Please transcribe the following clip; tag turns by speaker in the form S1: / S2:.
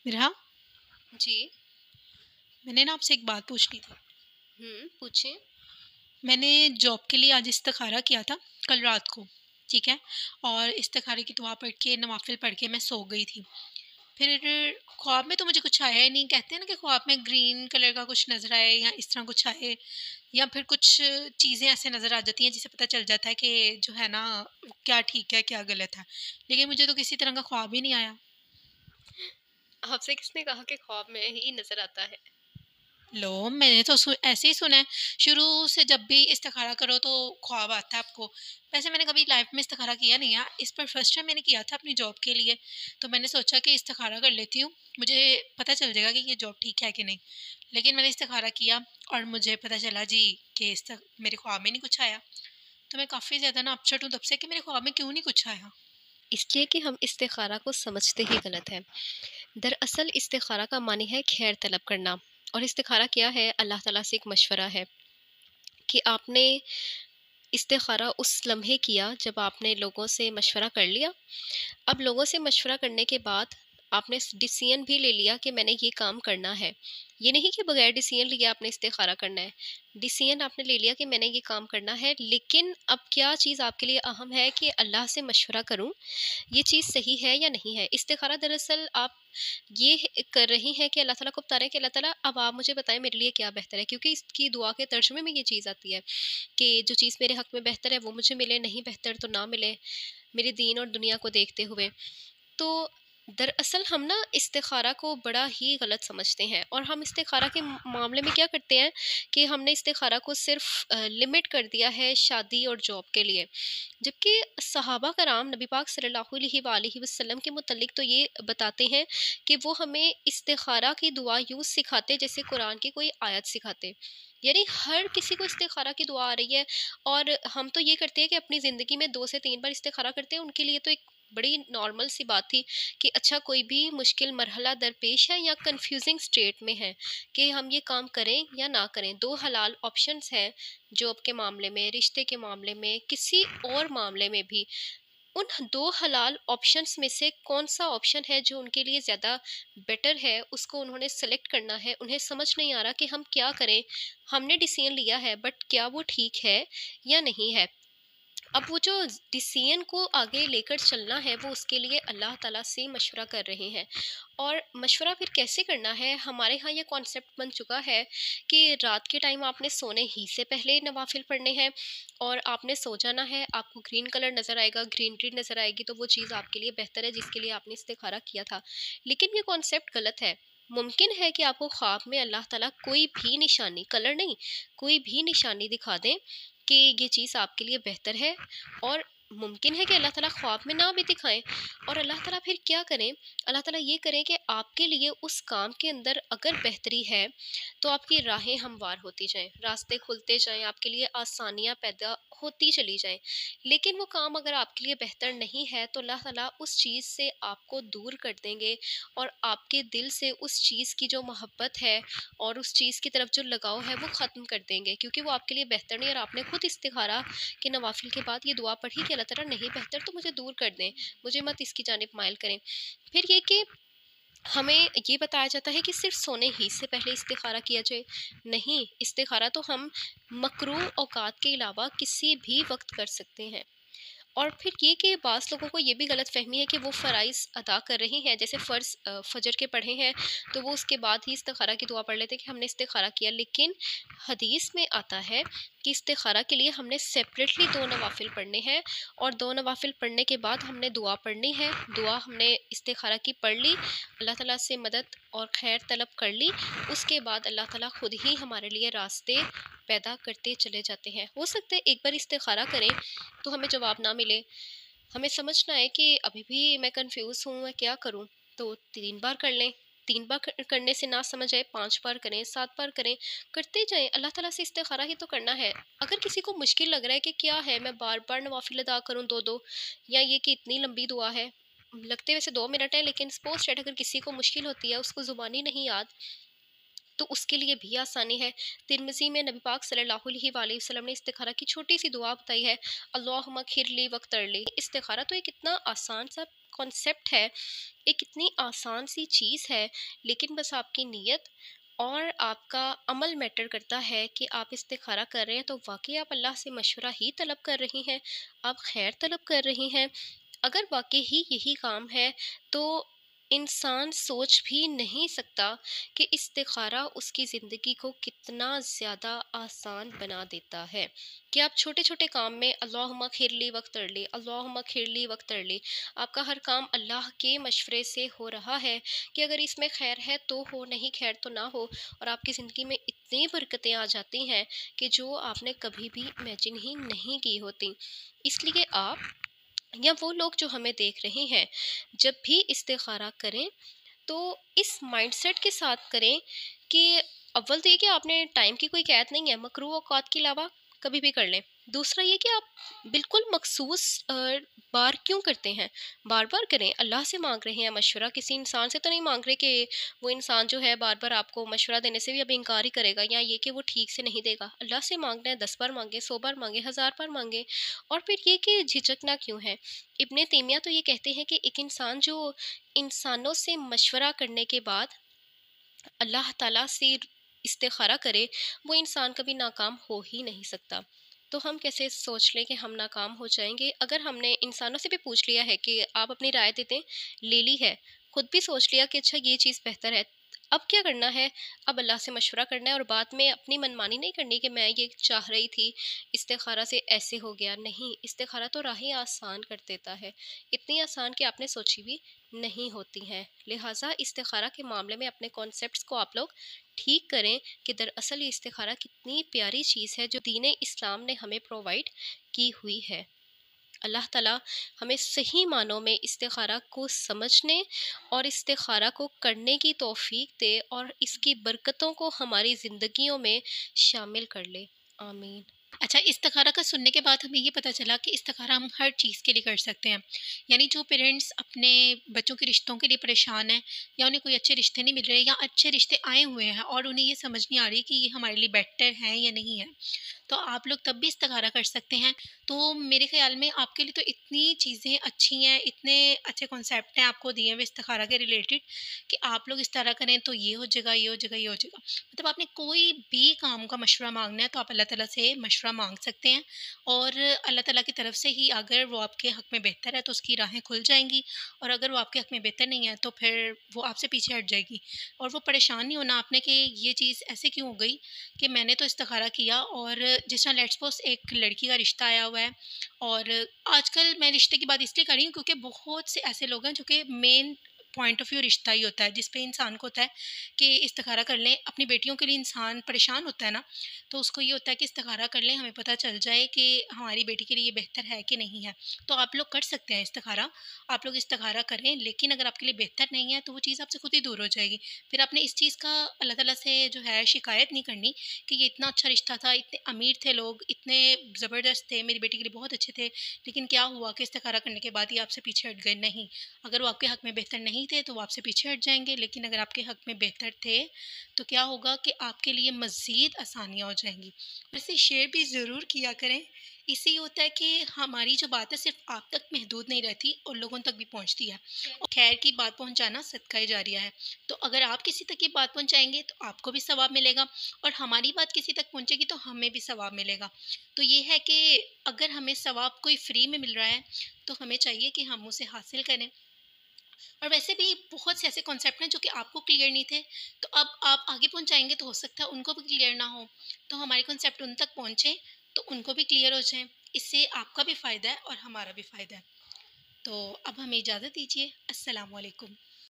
S1: مرحا،
S2: جی۔
S1: میں نے نا آپ سے ایک بات پوچھنی تھی۔
S2: پوچھیں۔
S1: میں نے جاب کے لیے آج استخارہ کیا تھا، کل رات کو، ٹھیک ہے، اور استخارے کی دعا پڑھ کے نوافل پڑھ کے میں سو گئی تھی۔ پھر خواب میں تو مجھے کچھ آیا ہی نہیں، کہتے ہیں نا کہ خواب میں گرین کلر کا کچھ نظر آئے یا اس طرح کچھ آئے، یا پھر کچھ چیزیں ایسے نظر آ جاتی ہیں جسے پتہ چل جاتا ہے کہ جو ہے نا کیا ٹھیک ہے کیا غلط ہے، لیکن مجھے تو کسی طرح کا خواب ہی نہیں آیا۔
S2: آپ سے کس نے کہا کہ خواب میں ہی نظر آتا ہے؟
S1: لو، میں نے تو ایسے ہی سنا ہے، شروع سے جب بھی استخارہ کرو تو خواب آتا ہے آپ کو۔ ویسے میں نے کبھی لائف میں استخارہ کیا نہیں ہے، اس پر فرسٹ ٹائم میں نے کیا تھا اپنی جاب کے لیے، تو میں نے سوچا کہ استخارہ کر لیتی ہوں، مجھے پتہ چل جائے گا کہ یہ جاب ٹھیک ہے کہ نہیں۔ لیکن میں نے استخارہ کیا اور مجھے پتہ چلا جی کہ میرے خواب میں نہیں کچھ آیا، تو میں کافی زیادہ نا اپسیٹ ہوں تب سے کہ میرے خواب میں کیوں نہیں کچھ آیا۔
S2: اس لیے کہ ہم استخارہ کو سمجھتے ہی غلط ہے۔ دراصل استخارہ کا معنی ہے خیر طلب کرنا، اور استخارہ کیا ہے؟ اللہ تعالیٰ سے ایک مشورہ ہے کہ آپ نے استخارہ اس لمحے کیا جب آپ نے لوگوں سے مشورہ کر لیا۔ اب لوگوں سے مشورہ کرنے کے بعد آپ نے ڈیسیژن بھی لے لیا کہ میں نے یہ کام کرنا ہے۔ یہ نہیں کہ بغیر ڈیسیژن لیا آپ نے استخارہ کرنا ہے، ڈیسیژن آپ نے لے لیا کہ میں نے یہ کام کرنا ہے، لیکن اب کیا چیز آپ کے لیے اہم ہے کہ اللہ سے مشورہ کروں یہ چیز صحیح ہے یا نہیں ہے۔ استخارہ دراصل آپ یہ کر رہی ہیں کہ اللہ تعالیٰ کو بتا رہے ہیں کہ اللہ تعالیٰ اب آپ مجھے بتائیں میرے لیے کیا بہتر ہے، کیونکہ اس کی دعا کے ترجمے میں یہ چیز آتی ہے کہ جو چیز میرے حق میں بہتر ہے وہ مجھے ملے، نہیں بہتر تو نہ ملے، میرے دین اور دنیا کو دیکھتے ہوئے۔ تو دراصل ہم نا استخارہ کو بڑا ہی غلط سمجھتے ہیں، اور ہم استخارہ کے معاملے میں کیا کرتے ہیں کہ ہم نے استخارہ کو صرف لمٹ کر دیا ہے شادی اور جاب کے لیے، جبکہ صحابہ کرام نبی پاک صلی اللہ علیہ وآلہ وسلم کے متعلق تو یہ بتاتے ہیں کہ وہ ہمیں استخارہ کی دعا یوں سکھاتے جیسے قرآن کی کوئی آیت سکھاتے، یعنی ہر کسی کو استخارہ کی دعا آ رہی ہے، اور ہم تو یہ کرتے ہیں کہ اپنی زندگی میں 2 سے 3 بار استخارہ کرتے ہیں، ان کے لیے تو ایک بڑی نارمل سی بات تھی کہ اچھا کوئی بھی مشکل مرحلہ درپیش ہے یا کنفیوزنگ سٹیٹ میں ہے کہ ہم یہ کام کریں یا نہ کریں، 2 حلال آپشنز ہیں جاب کے معاملے میں، رشتے کے معاملے میں، کسی اور معاملے میں بھی۔ ان 2 حلال آپشنز میں سے کون سا آپشن ہے جو ان کے لیے زیادہ بیٹر ہے، اس کو انہوں نے سلیکٹ کرنا ہے۔ انہیں سمجھ نہیں آ رہا کہ ہم کیا کریں، ہم نے ڈیسیژن لیا ہے بٹ کیا وہ ٹھیک ہے یا نہیں ہے۔ اب وہ جو ڈیسیژن کو آگے لے کر چلنا ہے وہ اس کے لیے اللہ تعالیٰ سے مشورہ کر رہے ہیں، اور مشورہ پھر کیسے کرنا ہے؟ ہمارے ہاں یہ کانسیپٹ بن چکا ہے کہ رات کے ٹائم آپ نے سونے ہی سے پہلے نوافل پڑھنے ہیں، اور آپ نے سو جانا ہے، آپ کو گرین کلر نظر آئے گا، گرینری نظر آئے گی تو وہ چیز آپ کے لیے بہتر ہے جس کے لیے آپ نے استخارہ کیا تھا، لیکن یہ کانسیپٹ غلط ہے۔ ممکن ہے کہ آپ کو خواب میں اللہ تعالیٰ کوئی بھی نشانی، کلر نہیں، کوئی بھی نشانی دکھا دیں کہ یہ چیز آپ کے لیے بہتر ہے، اور ممکن ہے کہ اللہ تعالیٰ خواب میں نہ بھی دکھائیں، اور اللہ تعالیٰ پھر کیا کریں؟ اللہ تعالیٰ یہ کریں کہ آپ کے لیے اس کام کے اندر اگر بہتری ہے تو آپ کی راہیں ہموار ہوتی جائیں، راستے کھلتے جائیں، آپ کے لیے آسانیاں پیدا ہوتی چلی جائیں، لیکن وہ کام اگر آپ کے لیے بہتر نہیں ہے تو اللہ تعالیٰ اس چیز سے آپ کو دور کر دیں گے، اور آپ کے دل سے اس چیز کی جو محبت ہے اور اس چیز کی طرف جو لگاؤ ہے وہ ختم کر دیں گے، کیونکہ وہ آپ کے لیے بہتر نہیں، اور آپ نے خود استخارہ کے نوافل کے بعد یہ دعا پڑھی کہ اللہ تعالیٰ نہیں بہتر تو مجھے دور کر دیں، مجھے مت اس کی جانب مائل کریں۔ پھر یہ کہ ہمیں یہ بتایا جاتا ہے کہ صرف سونے ہی سے پہلے استخارہ کیا جائے، نہیں، استخارہ تو ہم مکروہ اوقات کے علاوہ کسی بھی وقت کر سکتے ہیں۔ اور پھر یہ کہ بعض لوگوں کو یہ بھی غلط فہمی ہے کہ وہ فرائض ادا کر رہی ہیں، جیسے فرض فجر کے پڑھے ہیں تو وہ اس کے بعد ہی استخارہ کی دعا پڑھ لیتے ہیں کہ ہم نے استخارہ کیا، لیکن حدیث میں آتا ہے کہ استخارہ کے لیے ہم نے سیپریٹلی 2 نوافل پڑھنے ہیں، اور 2 نوافل پڑھنے کے بعد ہم نے دعا پڑھنی ہے، دعا ہم نے استخارہ کی پڑھ لی، اللہ تعالیٰ سے مدد اور خیر طلب کر لی، اس کے بعد اللہ تعالیٰ خود ہی ہمارے لیے راستے پیدا کرتے چلے جاتے ہیں۔ ہو سکتا ہے ایک بار استخارہ کریں تو ہمیں جواب نہ ملے، ہمیں سمجھنا ہے کہ ابھی بھی میں کنفیوز ہوں، میں کیا کروں، تو 3 بار کر لیں، 3 بار کرنے سے نہ سمجھ آئے 5 بار کریں، 7 بار کریں، کرتے جائیں، اللہ تعالیٰ سے استخارہ ہی تو کرنا ہے۔ اگر کسی کو مشکل لگ رہا ہے کہ کیا ہے میں بار بار نوافل ادا کروں 2 یا یہ کہ اتنی لمبی دعا ہے، لگتے ویسے 2 منٹ ہے لیکن سپوز دیٹ اگر کسی کو مشکل ہوتی ہے، اس کو زبانی نہیں یاد، تو اس کے لیے بھی آسانی ہے۔ ترمذی میں نبی پاک صلی اللہ علیہ وآلہ وسلم نے استخارہ کی چھوٹی سی دعا بتائی ہے، اللہم اغفر لی واغفر لی۔ استخارہ تو ایک اتنا آسان سا کانسیپٹ ہے، ایک اتنی آسان سی چیز ہے، لیکن بس آپ کی نیت اور آپ کا عمل میٹر کرتا ہے کہ آپ استخارہ کر رہے ہیں تو واقعی آپ اللہ سے مشورہ ہی طلب کر رہی ہیں، آپ خیر طلب کر رہی ہیں۔ اگر واقعی ہی یہی کام ہے تو انسان سوچ بھی نہیں سکتا کہ استخارہ اس کی زندگی کو کتنا زیادہ آسان بنا دیتا ہے، کہ آپ چھوٹے چھوٹے کام میں اللہم خیرلی وقت ترلی، اللہم خیرلی وقت ترلی، آپ کا ہر کام اللہ کے مشورے سے ہو رہا ہے کہ اگر اس میں خیر ہے تو ہو، نہیں خیر تو نہ ہو، اور آپ کی زندگی میں اتنی برکتیں آ جاتی ہیں کہ جو آپ نے کبھی بھی امیجن ہی نہیں کی ہوتی۔ اس لیے آپ یا وہ لوگ جو ہمیں دیکھ رہے ہیں، جب بھی استخارہ کریں تو اس مائنڈ سیٹ کے ساتھ کریں کہ اول تو یہ کہ آپ نے ٹائم کی کوئی قید نہیں ہے، مکروہ اوقات کے علاوہ کبھی بھی کر لیں۔ دوسرا یہ کہ آپ بالکل مخصوص بار کیوں کرتے ہیں، بار بار کریں، اللہ سے مانگ رہے ہیں مشورہ، کسی انسان سے تو نہیں مانگ رہے کہ وہ انسان جو ہے بار بار آپ کو مشورہ دینے سے بھی اب انکار ہی کرے گا، یا یہ کہ وہ ٹھیک سے نہیں دے گا۔ اللہ سے مانگ رہے ہیں، 10 بار مانگے، 100 بار مانگے، 1000 بار مانگے۔ اور پھر یہ کہ جھجکنا کیوں ہے؟ ابن تیمیہ تو یہ کہتے ہیں کہ ایک انسان جو انسانوں سے مشورہ کرنے کے بعد اللہ تعالیٰ سے استخارہ کرے، وہ انسان کبھی ناکام ہو ہی نہیں سکتا۔ تو ہم کیسے سوچ لیں کہ ہم ناکام ہو جائیں گے؟ اگر ہم نے انسانوں سے بھی پوچھ لیا ہے کہ آپ اپنی رائے دیتے، لے لی ہے، خود بھی سوچ لیا کہ اچھا یہ چیز بہتر ہے، اب کیا کرنا ہے؟ اب اللہ سے مشورہ کرنا ہے، اور بعد میں اپنی منمانی نہیں کرنی کہ میں یہ چاہ رہی تھی، استخارہ سے ایسے ہو گیا۔ نہیں، استخارہ تو راہیں آسان کر دیتا ہے، اتنی آسان کہ آپ نے سوچی بھی نہیں ہوتی ہیں۔ لہٰذا استخارہ کے معاملے میں اپنے کانسیپٹس کو آپ لوگ ٹھیک کریں کہ دراصل یہ استخارہ کتنی پیاری چیز ہے جو دین اسلام نے ہمیں پرووائڈ کی ہوئی ہے۔ اللہ تعالیٰ ہمیں صحیح معنوں میں استخارہ کو سمجھنے اور استخارہ کو کرنے کی توفیق دے، اور اس کی برکتوں کو ہماری زندگیوں میں شامل کر لے۔ آمین۔
S1: اچھا، استخارہ کا سننے کے بعد ہمیں یہ پتہ چلا کہ استخارہ ہم ہر چیز کے لیے کر سکتے ہیں، یعنی جو پیرنٹس اپنے بچوں کے رشتوں کے لیے پریشان ہیں، یا انہیں کوئی اچھے رشتے نہیں مل رہے، یا اچھے رشتے آئے ہوئے ہیں اور انہیں یہ سمجھ نہیں آ رہی کہ یہ ہمارے لیے بیٹر ہیں یا نہیں ہے، تو آپ لوگ تب بھی استخارہ کر سکتے ہیں۔ تو میرے خیال میں آپ کے لیے تو اتنی چیزیں اچھی ہیں، اتنے اچھے کانسیپٹ ہیں آپ کو دیے ہوئے استخارہ کے ریلیٹڈ، کہ آپ لوگ اس طرح کریں تو یہ ہو جائے گا، یہ ہو جائے گا، یہ ہو جائے گا۔ مطلب آپ نے کوئی بھی کام کا مشورہ مانگنا ہے تو آپ اللہ تعالیٰ سے مشورہ مانگ سکتے ہیں، اور اللہ تعالیٰ کی طرف سے ہی اگر وہ آپ کے حق میں بہتر ہے تو اس کی راہیں کھل جائیں گی، اور اگر وہ آپ کے حق میں بہتر نہیں ہے تو پھر وہ آپ سے پیچھے ہٹ جائے گی۔ اور وہ پریشان نہیں ہونا آپ نے کہ یہ چیز ایسے کیوں ہو گئی، کہ میں نے تو استخارہ کیا، اور جس طرح لیٹس سپوز ایک لڑکی کا رشتہ آیا ہوا ہے، اور آج کل میں رشتے کی بات اس لیے کر رہی ہوں کیونکہ بہت سے ایسے لوگ ہیں جو کہ مین پوائنٹ آف ویو رشتہ ہی ہوتا ہے، جس پہ انسان کو ہوتا ہے کہ استخارہ کر لیں۔ اپنی بیٹیوں کے لیے انسان پریشان ہوتا ہے نا، تو اس کو یہ ہوتا ہے کہ استخارہ کر لیں، ہمیں پتہ چل جائے کہ ہماری بیٹی کے لیے یہ بہتر ہے کہ نہیں ہے۔ تو آپ لوگ کر سکتے ہیں استخارہ، آپ لوگ استخارہ کریں، لیکن اگر آپ کے لیے بہتر نہیں ہے تو وہ چیز آپ سے خود ہی دور ہو جائے گی۔ پھر آپ نے اس چیز کا اللہ تعالیٰ سے جو ہے شکایت نہیں کرنی کہ یہ اتنا اچھا رشتہ تھا، اتنے امیر تھے لوگ، اتنے زبردست تھے، میری بیٹی کے لیے بہت اچھے تھے، لیکن کیا ہوا کہ استخارہ کرنے کے بعد ہی آپ سے پیچھے ہٹ گئے۔ نہیں، اگر وہ آپ کے حق میں بہتر نہیں تھے تو وہ آپ سے پیچھے ہٹ جائیں گے، لیکن اگر آپ کے حق میں بہتر تھے تو کیا ہوگا کہ آپ کے لیے مزید آسانیاں ہو جائیں گی۔ ویسے شیئر بھی ضرور کیا کریں، اس سے یہ ہوتا ہے کہ ہماری جو بات ہے صرف آپ تک محدود نہیں رہتی اور لوگوں تک بھی پہنچتی ہے، اور خیر کی بات پہنچانا صدقہ جاریہ ہے۔ تو اگر آپ کسی تک یہ بات پہنچائیں گے تو آپ کو بھی ثواب ملے گا، اور ہماری بات کسی تک پہنچے گی تو ہمیں بھی ثواب ملے گا۔ تو یہ ہے کہ اگر ہمیں ثواب کوئی فری میں مل رہا ہے تو ہمیں چاہیے کہ ہم اسے حاصل کریں۔ اور ویسے بھی بہت سے ایسے کانسیپٹ ہیں جو کہ آپ کو کلیئر نہیں تھے، تو اب آپ آگے پہنچائیں گے تو ہو سکتا ہے ان کو بھی کلیئر نہ ہو، تو ہمارے کانسیپٹ ان تک پہنچیں تو ان کو بھی کلیئر ہو جائیں، اس سے آپ کا بھی فائدہ ہے اور ہمارا بھی فائدہ ہے۔ تو اب ہمیں اجازت دیجیے، السلام علیکم۔